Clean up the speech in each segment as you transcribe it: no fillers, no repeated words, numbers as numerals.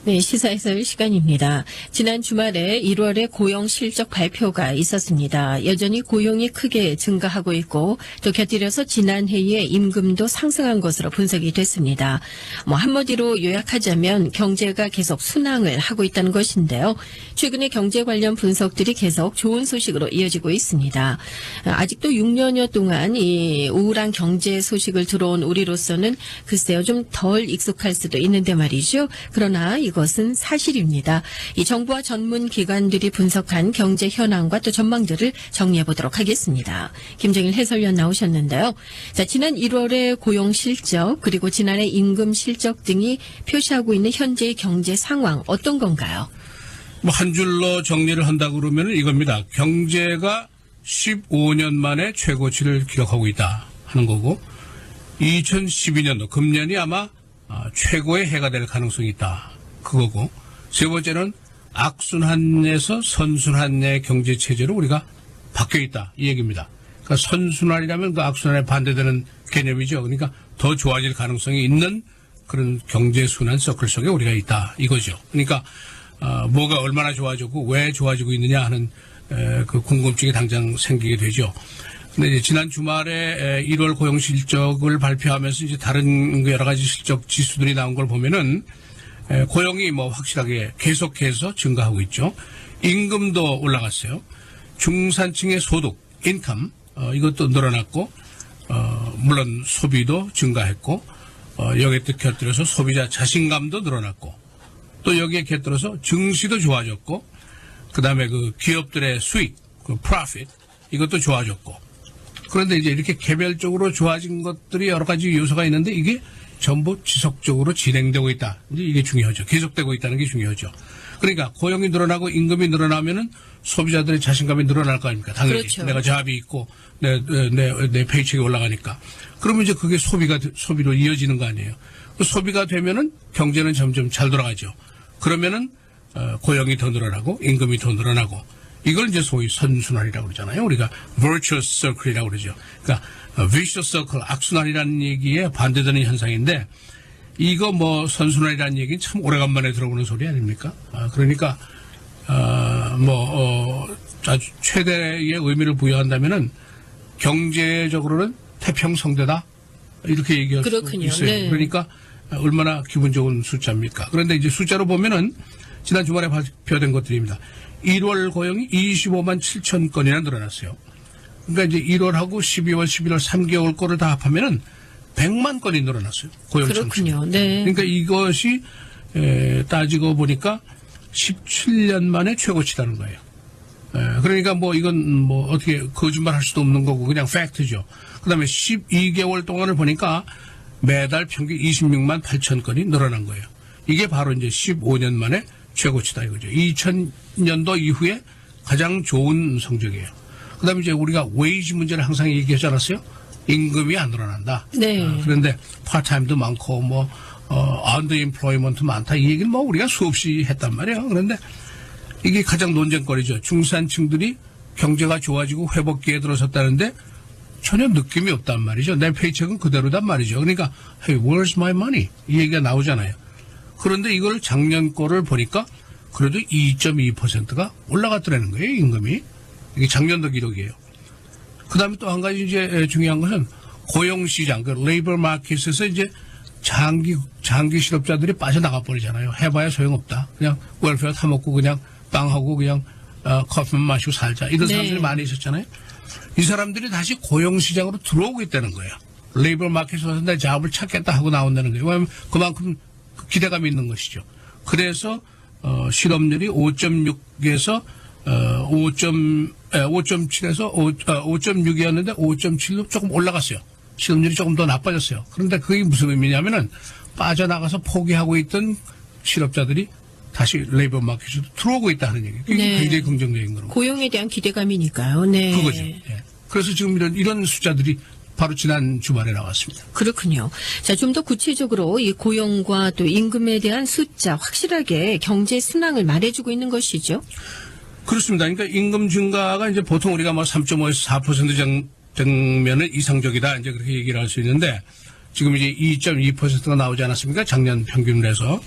네, 시사해설 시간입니다. 지난 주말에 1월의 고용 실적 발표가 있었습니다. 여전히 고용이 크게 증가하고 있고 또 곁들여서 지난해에 임금도 상승한 것으로 분석이 됐습니다. 한마디로 요약하자면 경제가 계속 순항을 하고 있다는 것인데요. 최근에 경제 관련 분석들이 계속 좋은 소식으로 이어지고 있습니다. 아직도 6년여 동안 이 우울한 경제 소식을 들어온 우리로서는 글쎄요 좀 덜 익숙할 수도 있는데 말이죠. 그러나 이것은 사실입니다. 이 정부와 전문 기관들이 분석한 경제 현황과 또 전망들을 정리해 보도록 하겠습니다. 김정일 해설위원 나오셨는데요. 자, 지난 1월의 고용 실적 그리고 지난해 임금 실적 등이 표시하고 있는 현재의 경제 상황 어떤 건가요? 한 줄로 정리를 한다 그러면 이겁니다. 경제가 15년 만에 최고치를 기록하고 있다 하는 거고 2012년도 금년이 아마 최고의 해가 될 가능성이 있다. 그거고 세 번째는 악순환에서 선순환의 경제체제로 우리가 바뀌어 있다. 이 얘기입니다. 그러니까 선순환이라면 그 악순환에 반대되는 개념이죠. 그러니까 더 좋아질 가능성이 있는 그런 경제순환 서클 속에 우리가 있다. 이거죠. 그러니까 뭐가 얼마나 좋아지고 왜 좋아지고 있느냐 하는 그 궁금증이 당장 생기게 되죠. 근데 이제 지난 주말에 1월 고용 실적을 발표하면서 이제 다른 여러 가지 실적 지수들이 나온 걸 보면은 고용이 확실하게 계속해서 증가하고 있죠. 임금도 올라갔어요. 중산층의 소득, 인컴 이것도 늘어났고 물론 소비도 증가했고 여기에 또 곁들여서 소비자 자신감도 늘어났고 또 여기에 곁들여서 증시도 좋아졌고 그다음에 그 기업들의 수익, 그 profit 이것도 좋아졌고 그런데 이제 이렇게 개별적으로 좋아진 것들이 여러 가지 요소가 있는데 이게 전부 지속적으로 진행되고 있다. 이제 이게 중요하죠. 계속되고 있다는 게 중요하죠. 그러니까 고용이 늘어나고 임금이 늘어나면은 소비자들의 자신감이 늘어날 거 아닙니까? 당연히 그렇죠. 내가 잡이 있고 내 페이첵이 올라가니까. 그러면 이제 그게 소비로 이어지는 거 아니에요. 그 소비가 되면은 경제는 점점 잘 돌아가죠. 그러면은 고용이 더 늘어나고 임금이 더 늘어나고 이걸 이제 소위 선순환이라고 그러잖아요. 우리가 virtuous circle이라고 그러죠. 그러니까 vicious circle, 악순환이라는 얘기에 반대되는 현상인데 이거 선순환이라는 얘기는 참 오래간만에 들어보는 소리 아닙니까? 그러니까 아주 최대의 의미를 부여한다면은 경제적으로는 태평성대다 이렇게 얘기할 그렇군요. 수 있어요. 네. 그러니까 얼마나 기분 좋은 숫자입니까? 그런데 이제 숫자로 보면은 지난 주말에 발표된 것들입니다. 1월 고용이 25만 7천 건이나 늘어났어요. 그러니까 이제 1월하고 12월, 11월 3개월 거를 다 합하면은 100만 건이 늘어났어요. 고용 그렇군요. 네. 그러니까 이것이 따지고 보니까 17년 만에 최고치라는 거예요. 그러니까 이건 어떻게 거짓말할 수도 없는 거고 그냥 팩트죠. 그다음에 12개월 동안을 보니까 매달 평균 26만 8천 건이 늘어난 거예요. 이게 바로 이제 15년 만에 최고치다 이거죠. 2000년도 이후에 가장 좋은 성적이에요. 그다음에 이제 우리가 웨이지 문제를 항상 얘기하지 않았어요? 임금이 안 늘어난다. 네. 그런데 파트타임도 많고 언더임플로이먼트 많다. 이 얘기는 우리가 수없이 했단 말이에요. 그런데 이게 가장 논쟁거리죠. 중산층들이 경제가 좋아지고 회복기에 들어섰다는데 전혀 느낌이 없단 말이죠. 내 페이첵은 그대로단 말이죠. 그러니까 hey, where's my money? 이 얘기가 나오잖아요. 그런데 이걸 작년 거를 보니까 그래도 2.2%가 올라갔더라는 거예요, 임금이. 이게 작년도 기록이에요. 그 다음에 또 한 가지 이제 중요한 것은 고용시장, 그 레이버 마켓에서 이제 장기 실업자들이 빠져나가 버리잖아요. 해봐야 소용없다. 그냥 웰페어 타먹고 그냥 빵하고 그냥 커피만 마시고 살자. 이런 사람들이 많이 있었잖아요. 이 사람들이 다시 고용시장으로 들어오고 있다는 거예요. 레이버 마켓에서 내 잡을 찾겠다 하고 나온다는 거예요. 왜냐하면 그만큼 기대감이 있는 것이죠. 그래서 실업률이 5.6에서 5.7에서 5.6이었는데 5.7로 조금 올라갔어요. 실업률이 조금 더 나빠졌어요. 그런데 그게 무슨 의미냐면은 빠져나가서 포기하고 있던 실업자들이 다시 레이버 마켓으로 들어오고 있다는 얘기예요. 이게 네. 굉장히 긍정적인 거로. 고용에 대한 기대감이니까요. 네. 그거죠. 예. 그래서 지금 이런 숫자들이 바로 지난 주말에 나왔습니다. 그렇군요. 자, 좀 더 구체적으로 이 고용과 또 임금에 대한 숫자 확실하게 경제 순항을 말해주고 있는 것이죠. 그렇습니다. 그러니까 임금 증가가 이제 보통 우리가 3.5에서 4% 정도면 이상적이다. 이제 그렇게 얘기를 할 수 있는데 지금 이제 2.2%가 나오지 않았습니까? 작년 평균으로 해서.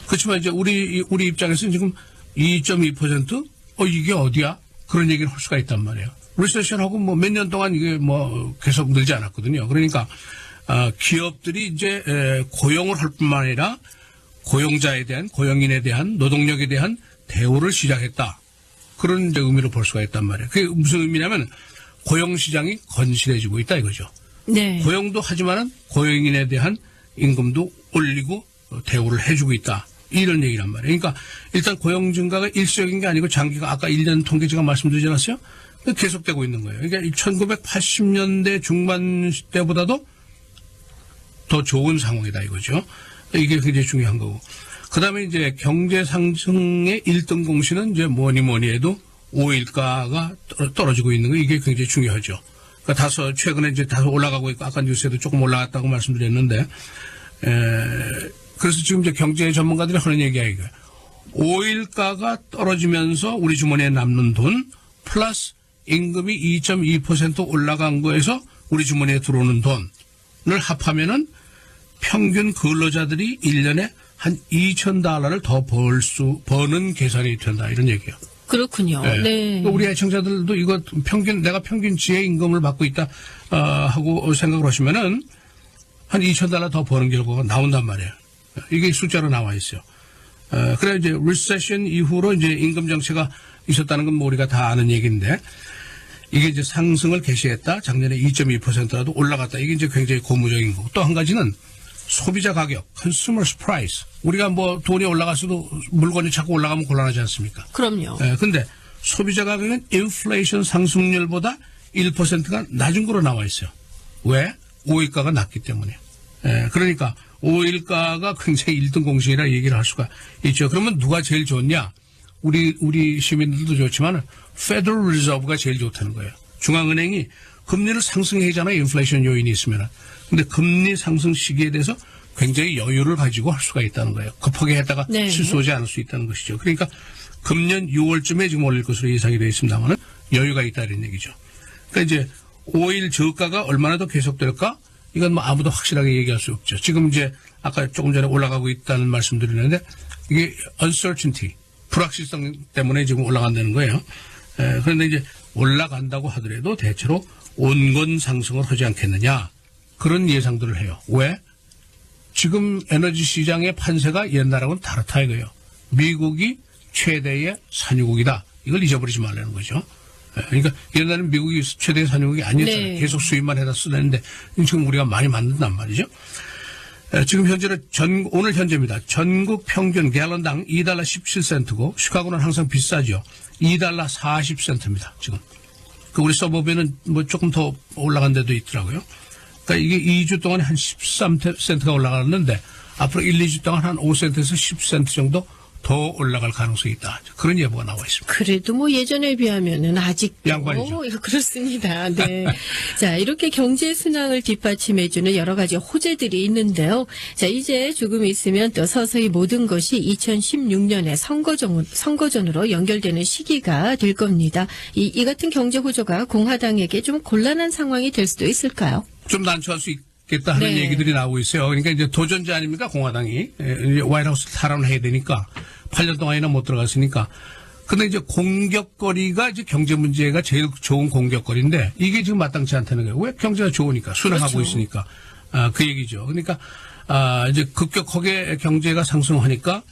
그렇지만 이제 우리 입장에서는 지금 2.2% 이게 어디야? 그런 얘기를 할 수가 있단 말이에요. 리세션하고 뭐 몇 년 동안 이게 뭐 계속 늘지 않았거든요. 그러니까 기업들이 이제 고용을 할 뿐만 아니라 고용자에 대한 고용인에 대한 노동력에 대한 대우를 시작했다. 그런 이제 의미로 볼 수가 있단 말이에요. 그게 무슨 의미냐면 고용 시장이 건실해지고 있다 이거죠. 네. 고용도 하지만은 고용인에 대한 임금도 올리고 대우를 해주고 있다. 이런 얘기란 말이에요. 그러니까 일단 고용 증가가 일시적인 게 아니고 장기가 아까 1년 통계 제가 말씀드리지 않았어요? 계속되고 있는 거예요. 그러니까 1980년대 중반 때보다도 더 좋은 상황이다 이거죠. 이게 굉장히 중요한 거고. 그 다음에 이제 경제 상승의 1등 공신은 이제 뭐니 해도 오일가가 떨어지고 있는 거 이게 굉장히 중요하죠. 그러니까 최근에 이제 다소 올라가고 있고 아까 뉴스에도 조금 올라갔다고 말씀드렸는데 그래서 지금 이제 경제 전문가들이 하는 얘기가 이거예요. 오일가가 떨어지면서 우리 주머니에 남는 돈 플러스 임금이 2.2% 올라간 거에서 우리 주머니에 들어오는 돈을 합하면은 평균 근로자들이 1년에 한 $2,000를 더 버는 계산이 된다 이런 얘기예요. 그렇군요. 네. 네. 우리 애청자들도 이거 내가 평균 지혜 임금을 받고 있다 하고 생각을 하시면은 한 $2,000 더 버는 결과가 나온단 말이에요. 이게 숫자로 나와 있어요. 그래 이제 리세션 이후로 이제 임금 정체가 있었다는 건 뭐 우리가 다 아는 얘기인데 이게 이제 상승을 개시했다. 작년에 2.2%라도 올라갔다. 이게 이제 굉장히 고무적인 거고 또 한 가지는 소비자 가격, consumer's price. 우리가 뭐 돈이 올라갔어도 물건이 자꾸 올라가면 곤란하지 않습니까? 그럼요. 근데 소비자 가격은 인플레이션 상승률보다 1%가 낮은 거로 나와 있어요. 왜? 오일가가 낮기 때문에. 그러니까 오일가가 굉장히 1등 공신이라 얘기를 할 수가 있죠. 그러면 누가 제일 좋냐? 우리 시민들도 좋지만 Federal Reserve가 제일 좋다는 거예요. 중앙은행이 금리를 상승해잖아요. 인플레이션 요인이 있으면. 근데 금리 상승 시기에 대해서 굉장히 여유를 가지고 할 수가 있다는 거예요. 급하게 했다가 네. 실수하지 않을 수 있다는 것이죠. 그러니까 금년 6월쯤에 지금 올릴 것으로 예상이 되어 있습니다만 여유가 있다 이런 얘기죠. 그러니까 이제 오일 저가가 얼마나 더 계속될까? 이건 뭐 아무도 확실하게 얘기할 수 없죠. 지금 이제 아까 조금 전에 올라가고 있다는 말씀드리는데 이게 uncertainty, 불확실성 때문에 지금 올라간다는 거예요. 그런데 이제 올라간다고 하더라도 대체로 온건 상승을 하지 않겠느냐 그런 예상들을 해요. 왜? 지금 에너지 시장의 판세가 옛날하고는 다르다 이거예요. 미국이 최대의 산유국이다. 이걸 잊어버리지 말라는 거죠. 그러니까 옛날에는 미국이 최대의 산유국이 아니었잖아요. 네. 계속 수입만 해다 쓰는데 지금 우리가 많이 만든단 말이죠. 지금 현재는 오늘 현재입니다. 전국 평균 갤런당 $2 17센트고 시카고는 항상 비싸죠. $2 40센트입니다. 지금. 우리 서버비는 뭐 조금 더 올라간 데도 있더라고요. 그러니까 이게 2주 동안에 한 13센트가 올라갔는데 앞으로 1, 2주 동안 한 5센트에서 10센트 정도 더 올라갈 가능성이 있다. 그런 예보가 나와 있습니다. 그래도 뭐 예전에 비하면은 아직도 양반이죠. 그렇습니다. 네. 자, 이렇게 경제 순항을 뒷받침해주는 여러 가지 호재들이 있는데요. 자, 이제 조금 있으면 또 서서히 모든 것이 2016년의 선거전으로 연결되는 시기가 될 겁니다. 이 같은 경제 호조가 공화당에게 좀 곤란한 상황이 될 수도 있을까요? 좀 난처할 수 있겠다 하는 네. 얘기들이 나오고 있어요. 그러니까 이제 도전자 아닙니까 공화당이 이제 화이트하우스 탈환을 해야 되니까 8년 동안이나 못 들어갔으니까. 근데 이제 공격거리가 이제 경제 문제가 제일 좋은 공격거리인데 이게 지금 마땅치 않다는 거예요. 왜? 경제가 좋으니까 순항하고 그렇죠. 있으니까 그 얘기죠. 그러니까 이제 급격하게 경제가 상승하니까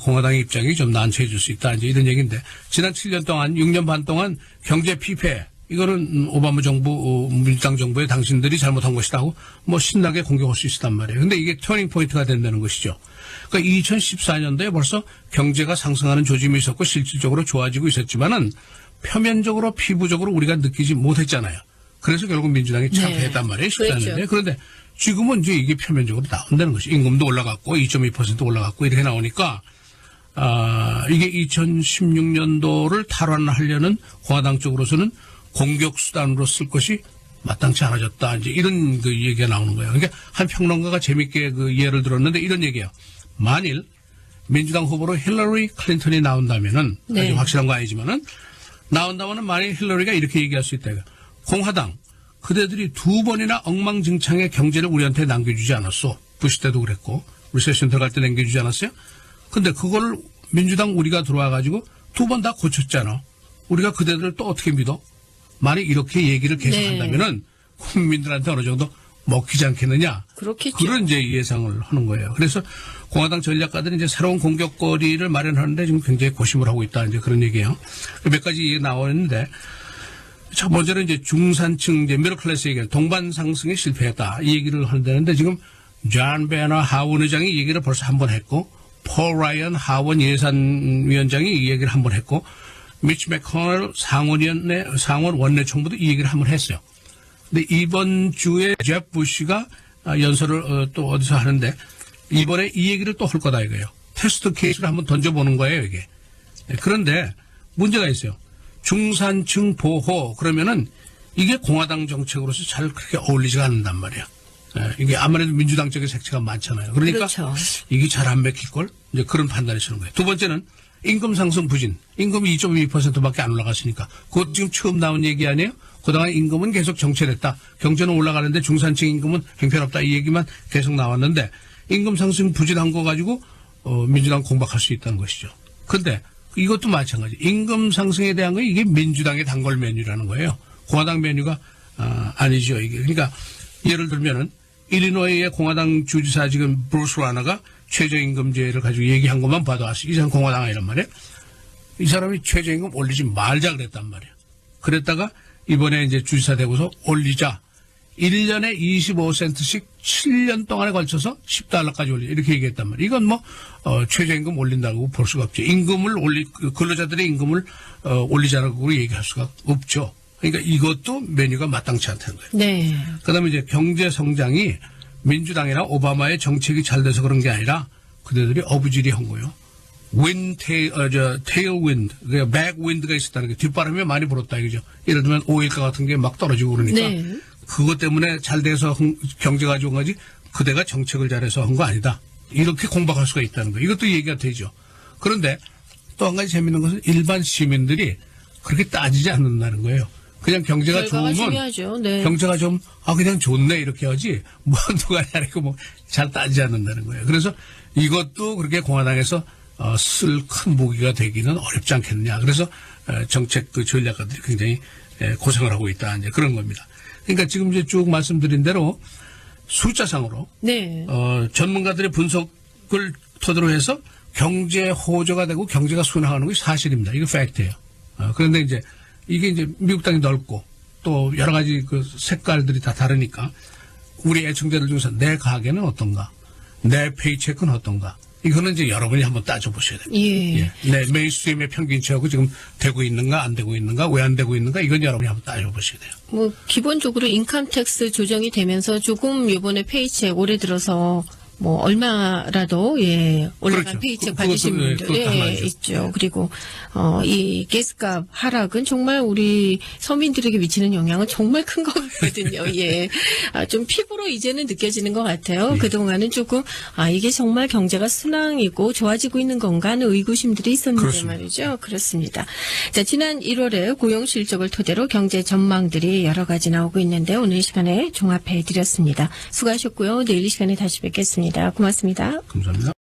공화당의 입장이 좀 난처해 줄 수 있다. 이제 이런 얘기인데 지난 7년 동안 6년 반 동안 경제 피폐 이거는 오바마 정부, 민주당 정부의 당신들이 잘못한 것이다 하고 뭐 신나게 공격할 수 있었단 말이에요. 근데 이게 터닝 포인트가 된다는 것이죠. 그러니까 2014년도에 벌써 경제가 상승하는 조짐이 있었고 실질적으로 좋아지고 있었지만은 표면적으로 피부적으로 우리가 느끼지 못했잖아요. 그래서 결국 민주당이 참패했단 말이에요. 14년도에. 그렇죠. 그런데 지금은 이제 이게 표면적으로 나온다는 것이 임금도 올라갔고 2.2% 올라갔고 이렇게 나오니까 이게 2016년도를 탈환하려는 공화당 쪽으로서는 공격 수단으로 쓸 것이 마땅치 않아졌다. 이제 이런 그 얘기가 나오는 거예요. 그러니까 한 평론가가 재밌게 그 예를 들었는데 이런 얘기예요. 만일 민주당 후보로 힐러리 클린턴이 나온다면은 네. 아주 확실한 거 아니지만은 나온다면은 만일 힐러리가 이렇게 얘기할 수 있다. 공화당 그대들이 2번이나 엉망진창의 경제를 우리한테 남겨주지 않았어. 부시 때도 그랬고 리세션 들어갈 때 남겨주지 않았어요. 근데 그걸 민주당 우리가 들어와가지고 두 번 다 고쳤잖아. 우리가 그대들을 또 어떻게 믿어? 만약 이렇게 얘기를 계속 네. 한다면은 국민들한테 어느 정도 먹히지 않겠느냐. 그렇겠죠. 그런 이제 예상을 하는 거예요. 그래서 공화당 전략가들은 이제 새로운 공격거리를 마련하는데 지금 굉장히 고심을 하고 있다. 이제 그런 얘기예요. 몇 가지 얘기 나오는데 첫 번째는 이제 중산층 이제 미들 클래스 얘기예요. 동반 상승에 실패했다. 이 얘기를 한다는데 지금 존 베너 하원 의장이 이 얘기를 벌써 한 번 했고 폴 라이언 하원 예산위원장이 이 얘기를 한 번 했고 미치 맥코넬 상원 원내총무도 이 얘기를 한 번 했어요. 근데 이번 주에 제프 부시가 연설을 또 어디서 하는데 이번에 이 얘기를 또 할 거다 이거예요. 테스트 케이스를 한번 던져보는 거예요 이게. 그런데 문제가 있어요. 중산층 보호 그러면은 이게 공화당 정책으로서 잘 그렇게 어울리지가 않는단 말이야. 이게 아무래도 민주당 쪽의 색채가 많잖아요. 그러니까 그렇죠. 이게 잘 안 맥힐걸? 이제 그런 판단이 서는 거예요. 두 번째는 임금 상승 부진. 임금이 2.2%밖에 안 올라갔으니까. 그것 지금 처음 나온 얘기 아니에요? 그동안 임금은 계속 정체됐다. 경제는 올라가는데 중산층 임금은 형편없다. 이 얘기만 계속 나왔는데 임금 상승 부진한 거 가지고 민주당 공박할 수 있다는 것이죠. 그런데 이것도 마찬가지. 임금 상승에 대한 거 이게 민주당의 단골 메뉴라는 거예요. 공화당 메뉴가 아니죠. 이게 그러니까 예를 들면은 일리노이의 공화당 주지사 지금 브루스 라너가 최저임금제를 가지고 얘기한 것만 봐도 아시기 전 공화당 아니란 말이에요. 이 사람이 최저임금 올리지 말자 그랬단 말이에요. 그랬다가 이번에 이제 주지사 되고서 올리자. 1년에 25센트씩 7년 동안에 걸쳐서 $10까지 올리 이렇게 얘기했단 말이에요. 이건 뭐 최저임금 올린다고 볼 수가 없죠. 임금을 근로자들의 임금을 올리자라고 얘기할 수가 없죠. 그러니까 이것도 메뉴가 마땅치 않다는 거예요. 네. 그다음에 이제 경제 성장이 민주당이나 오바마의 정책이 잘 돼서 그런 게 아니라 그들이 어부지리 한 거예요. 테일윈드, 백윈드가 있었다는 게 뒷바람이 많이 불었다 이거죠. 예를 들면 오일가 같은 게 막 떨어지고 그러니까 네. 그것 때문에 잘 돼서 경제가 좋은 거지 그대가 정책을 잘해서 한 거 아니다. 이렇게 공박할 수가 있다는 거예요. 이것도 얘기가 되죠. 그런데 또 한 가지 재밌는 것은 일반 시민들이 그렇게 따지지 않는다는 거예요. 그냥 경제가 결과가 좋으면 중요하죠. 네. 경제가 좀 그냥 좋네 이렇게 하지 뭐 누가 잘했고 뭐 잘 따지지 않는다는 거예요. 그래서 이것도 그렇게 공화당에서 쓸 큰 무기가 되기는 어렵지 않겠느냐. 그래서 정책 그 전략가들이 굉장히 고생을 하고 있다 이제 그런 겁니다. 그러니까 지금 이제 쭉 말씀드린 대로 숫자상으로 네. 전문가들의 분석을 토대로 해서 경제 호조가 되고 경제가 순항하는 것이 사실입니다. 이거 팩트예요. 그런데 이제 이게 이제 미국 땅이 넓고 또 여러 가지 그 색깔들이 다 다르니까 우리 애청자들 중에서 내 가게는 어떤가? 내 페이체크는 어떤가? 이거는 이제 여러분이 한번 따져보셔야 됩니다. 예. 내 매일 수입의 평균치하고 지금 되고 있는가 안 되고 있는가 왜 안 되고 있는가 이건 여러분이 한번 따져보셔야 돼요. 뭐 기본적으로 인컴택스 조정이 되면서 조금 이번에 페이책 올해 들어서 뭐 얼마라도 올라간 그렇죠. 페이책 그것도, 받으신 분들 그것도 하나죠. 있죠. 그리고 이 가스값 하락은 정말 우리 서민들에게 미치는 영향은 정말 큰 것 같거든요. 예, 좀 피부로 이제는 느껴지는 것 같아요. 그 동안은 조금 이게 정말 경제가 순항이고 좋아지고 있는 건가 하는 의구심들이 있었는데 그렇습니다. 말이죠. 그렇습니다. 자, 지난 1월에 고용 실적을 토대로 경제 전망들이 여러 가지 나오고 있는데 오늘 이 시간에 종합해 드렸습니다. 수고하셨고요. 내일 이 시간에 다시 뵙겠습니다. 고맙습니다. 감사합니다.